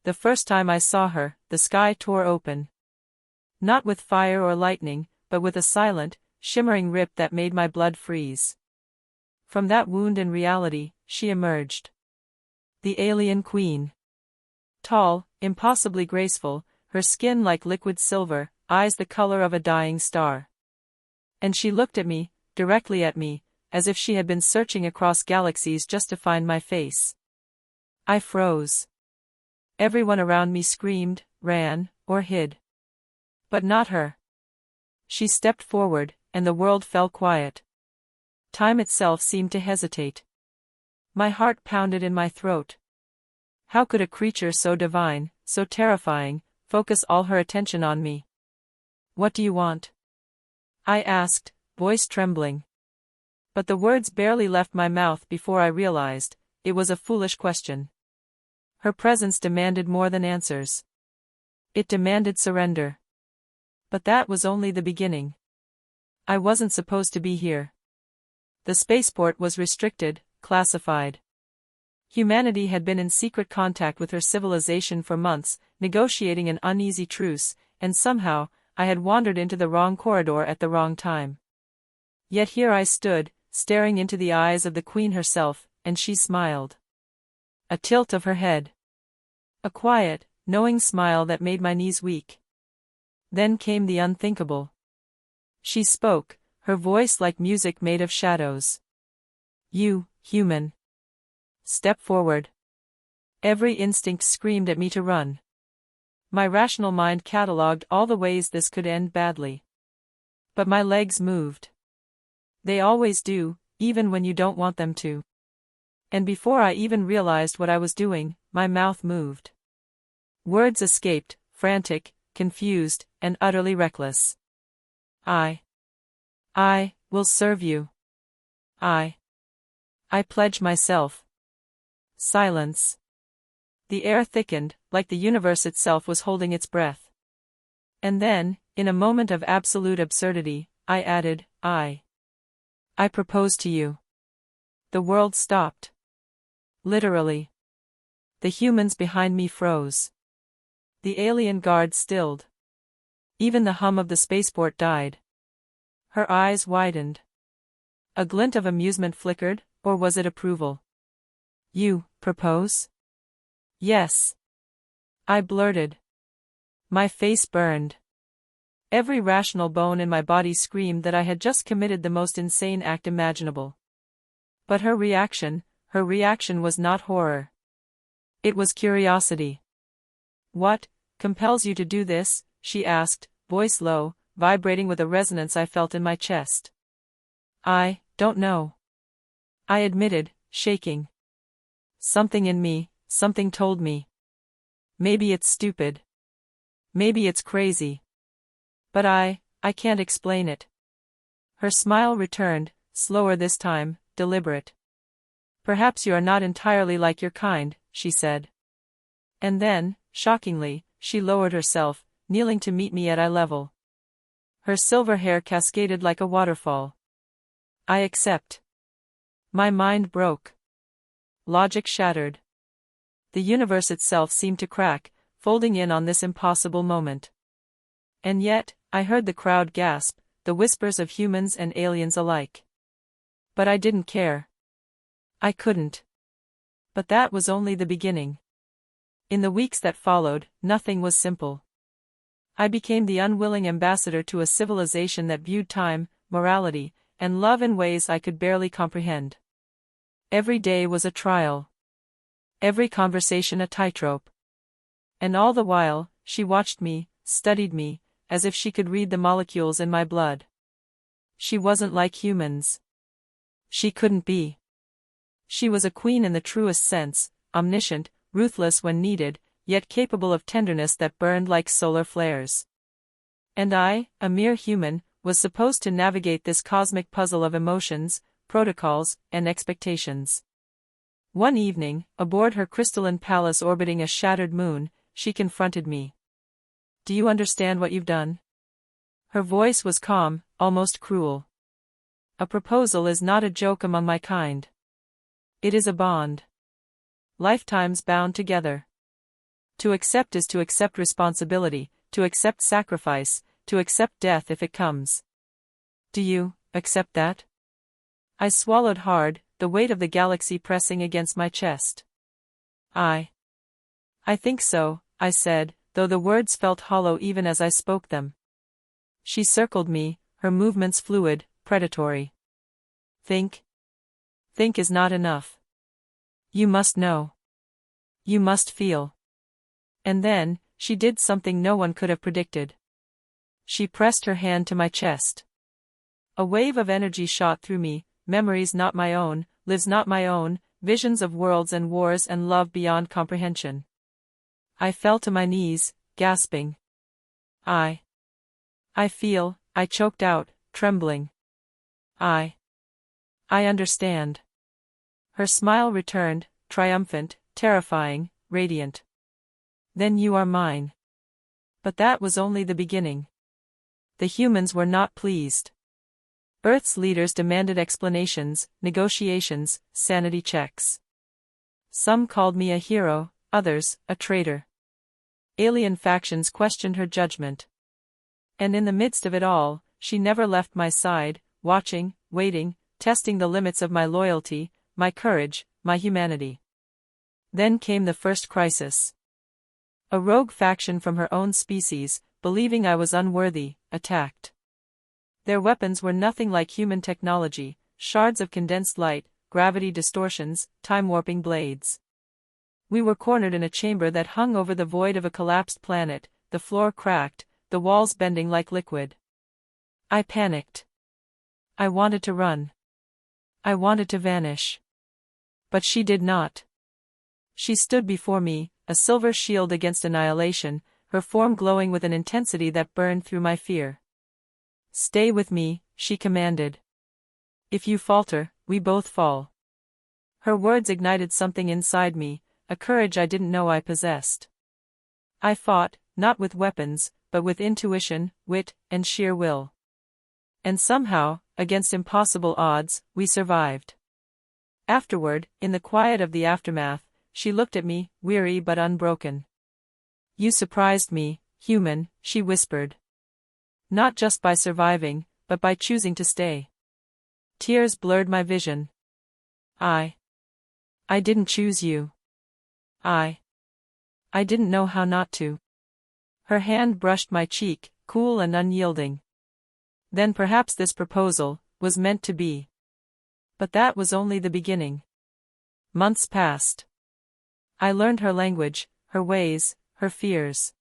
The first time I saw her, the sky tore open. Not with fire or lightning, but with a silent, shimmering rip that made my blood freeze. From that wound in reality, she emerged. The alien queen. Tall, impossibly graceful, her skin like liquid silver, eyes the color of a dying star. And she looked at me, directly at me, as if she had been searching across galaxies just to find my face. I froze. Everyone around me screamed, ran, or hid. But not her. She stepped forward, and the world fell quiet. Time itself seemed to hesitate. My heart pounded in my throat. How could a creature so divine, so terrifying, focus all her attention on me? "What do you want?" I asked, voice trembling. But the words barely left my mouth before I realized, it was a foolish question. Her presence demanded more than answers. It demanded surrender. But that was only the beginning. I wasn't supposed to be here. The spaceport was restricted, classified. Humanity had been in secret contact with her civilization for months, negotiating an uneasy truce, and somehow, I had wandered into the wrong corridor at the wrong time. Yet here I stood, staring into the eyes of the queen herself, and she smiled. A tilt of her head. A quiet, knowing smile that made my knees weak. Then came the unthinkable. She spoke, her voice like music made of shadows. "You, human. Step forward." Every instinct screamed at me to run. My rational mind catalogued all the ways this could end badly. But my legs moved. They always do, even when you don't want them to. And before I even realized what I was doing, my mouth moved. Words escaped, frantic, confused, and utterly reckless. I will serve you. I pledge myself. Silence. The air thickened, like the universe itself was holding its breath. And then, in a moment of absolute absurdity, I added, I propose to you. The world stopped. Literally. The humans behind me froze. The alien guard stilled. Even the hum of the spaceport died. Her eyes widened. A glint of amusement flickered, or was it approval? "You propose?" "Yes." I blurted. My face burned. Every rational bone in my body screamed that I had just committed the most insane act imaginable. But her reaction was not horror. It was curiosity. "What compels you to do this?" she asked, voice low, vibrating with a resonance I felt in my chest. "I don't know," I admitted, shaking. Something in me, something told me. Maybe it's stupid. Maybe it's crazy. But I can't explain it. Her smile returned, slower this time, deliberate. "Perhaps you are not entirely like your kind," she said. And then, shockingly, she lowered herself, kneeling to meet me at eye level. Her silver hair cascaded like a waterfall. "I accept." My mind broke. Logic shattered. The universe itself seemed to crack, folding in on this impossible moment. And yet, I heard the crowd gasp, the whispers of humans and aliens alike. But I didn't care. I couldn't. But that was only the beginning. In the weeks that followed, nothing was simple. I became the unwilling ambassador to a civilization that viewed time, morality, and love in ways I could barely comprehend. Every day was a trial. Every conversation a tightrope. And all the while, she watched me, studied me, as if she could read the molecules in my blood. She wasn't like humans. She couldn't be. She was a queen in the truest sense, omniscient, ruthless when needed, yet capable of tenderness that burned like solar flares. And I, a mere human, was supposed to navigate this cosmic puzzle of emotions, protocols, and expectations. One evening, aboard her crystalline palace orbiting a shattered moon, she confronted me. "Do you understand what you've done?" Her voice was calm, almost cruel. "A proposal is not a joke among my kind. It is a bond. Lifetimes bound together. To accept is to accept responsibility, to accept sacrifice, to accept death if it comes. Do you accept that? I swallowed hard, the weight of the galaxy pressing against my chest. I think so, I said, though the words felt hollow even as I spoke them. She circled me, her movements fluid, predatory. Think is not enough. You must know. You must feel. And then, she did something no one could have predicted. She pressed her hand to my chest. A wave of energy shot through me, memories not my own, lives not my own, visions of worlds and wars and love beyond comprehension. I fell to my knees, gasping. I feel, I choked out, trembling. I understand. Her smile returned, triumphant, terrifying, radiant. Then you are mine. But that was only the beginning. The humans were not pleased. Earth's leaders demanded explanations, negotiations, sanity checks. Some called me a hero, others, a traitor. Alien factions questioned her judgment. And in the midst of it all, she never left my side, watching, waiting, testing the limits of my loyalty, my courage, my humanity. Then came the first crisis. A rogue faction from her own species, believing I was unworthy, attacked. Their weapons were nothing like human technology, shards of condensed light, gravity distortions, time-warping blades. We were cornered in a chamber that hung over the void of a collapsed planet, the floor cracked, the walls bending like liquid. I panicked. I wanted to run. I wanted to vanish. But she did not. She stood before me, a silver shield against annihilation, her form glowing with an intensity that burned through my fear. Stay with me, she commanded. If you falter, we both fall. Her words ignited something inside me, a courage I didn't know I possessed. I fought, not with weapons, but with intuition, wit, and sheer will. And somehow, against impossible odds, we survived. Afterward, in the quiet of the aftermath, she looked at me, weary but unbroken. You surprised me, human, she whispered. Not just by surviving, but by choosing to stay. Tears blurred my vision. I didn't choose you. I didn't know how not to. Her hand brushed my cheek, cool and unyielding. Then perhaps this proposal was meant to be. But that was only the beginning. Months passed. I learned her language, her ways, her fears.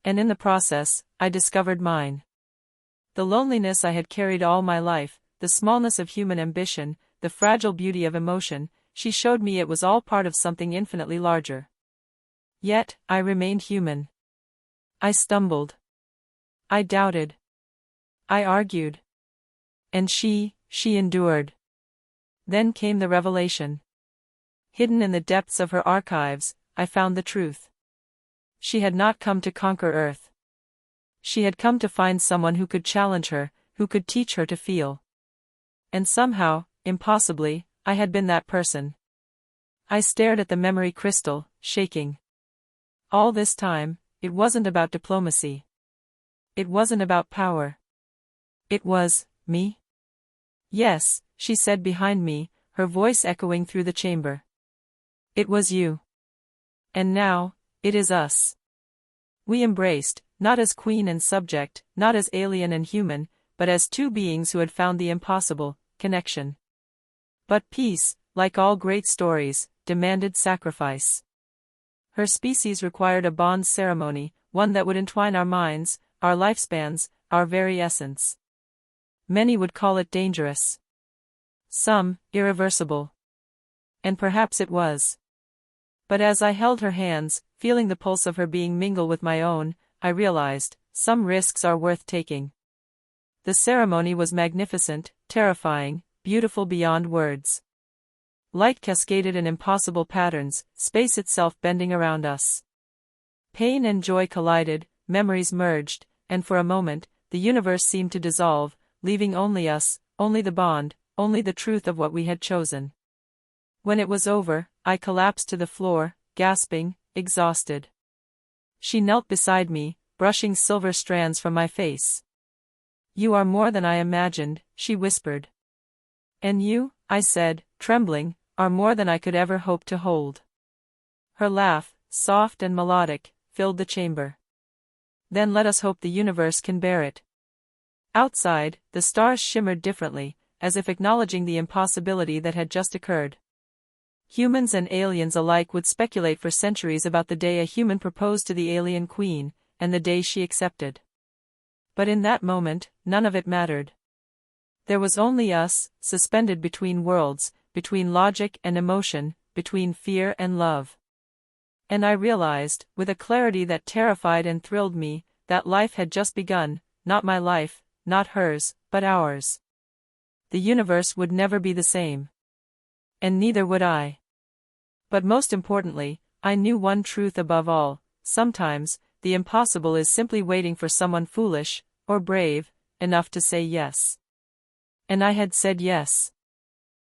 And in the process, I discovered mine. The loneliness I had carried all my life, the smallness of human ambition, the fragile beauty of emotion, she showed me it was all part of something infinitely larger. Yet, I remained human. I stumbled. I doubted. I argued. And she endured. Then came the revelation. Hidden in the depths of her archives, I found the truth. She had not come to conquer Earth. She had come to find someone who could challenge her, who could teach her to feel. And somehow, impossibly, I had been that person. I stared at the memory crystal, shaking. All this time, it wasn't about diplomacy. It wasn't about power. It was me. Yes, she said behind me, her voice echoing through the chamber. It was you. And now, it is us. We embraced, not as queen and subject, not as alien and human, but as two beings who had found the impossible, connection. But peace, like all great stories, demanded sacrifice. Her species required a bond ceremony, one that would entwine our minds, our lifespans, our very essence. Many would call it dangerous. Some, irreversible. And perhaps it was. But as I held her hands, feeling the pulse of her being mingle with my own, I realized, some risks are worth taking. The ceremony was magnificent, terrifying, beautiful beyond words. Light cascaded in impossible patterns, space itself bending around us. Pain and joy collided, memories merged, and for a moment, the universe seemed to dissolve, leaving only us, only the bond, only the truth of what we had chosen. When it was over, I collapsed to the floor, gasping, exhausted. She knelt beside me, brushing silver strands from my face. "You are more than I imagined," she whispered. "And you," I said, trembling, "are more than I could ever hope to hold." Her laugh, soft and melodic, filled the chamber. "Then let us hope the universe can bear it." Outside, the stars shimmered differently, as if acknowledging the impossibility that had just occurred. Humans and aliens alike would speculate for centuries about the day a human proposed to the alien queen, and the day she accepted. But in that moment, none of it mattered. There was only us, suspended between worlds, between logic and emotion, between fear and love. And I realized, with a clarity that terrified and thrilled me, that life had just begun, not my life, not hers, but ours. The universe would never be the same. And neither would I. But most importantly, I knew one truth above all: sometimes, the impossible is simply waiting for someone foolish, or brave, enough to say yes. And I had said yes.